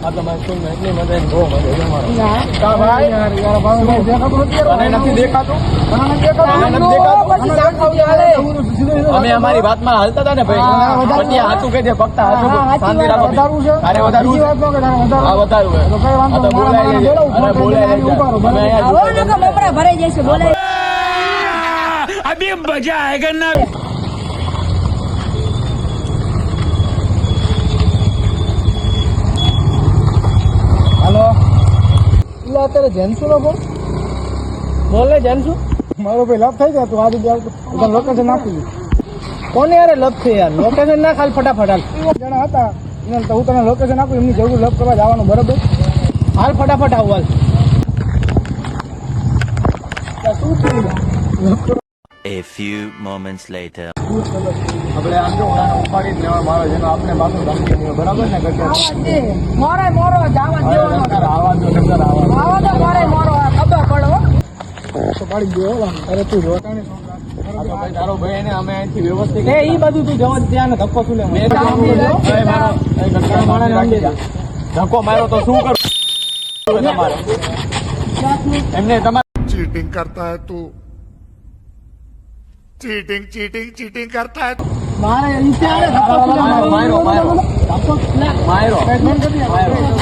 આ તમારી સ્કૂલ માં એટલી મજા બહુ મજા જમાડો કા ભાઈ યાર ભાઈ મેં દેખાતું નથી યાર. તને નથી દેખાતું મને નથી દેખાતું. મને નથી દેખાતું. પછી શાક ખાવું ચાલે. અમે અમારી વાતમાં હાલતા હતા ને ભાઈ પછી હાચું કહેજે ફક્ત હાચું શાંતિ રાખો વધારવું છે. અરે વધારવું બીજી વાતમાં કે તારે વધારવું. હા વધારવું તો કઈ વાંધો આ તો નહીં. બોલાય મારા જાય. બોલાવું. અરે બોલાય જાય. ઉભા રહો. અમે અહીંયા આવો ને કે મમરા ભરાઈ જશે બોલાય अभी मजा आएगा ना। હાલો એટલે અત્યારે જેન્સુ નો ફોન બોલે જેન્સુ મારો ભાઈ લપ થઈ જાય તું આજે લોકેશન નાખી કોને યાર લપ છે યાર લોકેશન ના ખાલી ફટાફટ હાલ જણા હતા એને તો હું તને લોકેશન આપું એમની જરૂર લપ કરવા જવાનું બરાબર હાલ ફટાફટ આવું હાલ શું થયું A few moments later. આપણે આમ જો ઉપાડી જ લેવા મારો જેનો આપણે માથું ધમકી નહીં બરાબર ને કરતા મોરે મોરો જાવા દેવાનો આવા જો નકર આવા આવો તો મોરે મોરો ખબર પડો તો પાડી ગયો અરે તું જોતાને આ તો ભાઈ તારો ભાઈ ને અમે અહીંથી વ્યવસ્થિત એ ઈ બધું તું જવા ત્યાં ને ધક્કો તું લે મેં તો ભાઈ મારો એ ગટકા માણસ નાખી દે ધક્કો માર્યો તો શું કરું તમારે એમને તમારે चीटिंग करता है तू चीटिंग चीटिंग चीटिंग करता है મારે ઈ ચાલે ધક્કો તું લે માર્યો ધક્કો લે માર્યો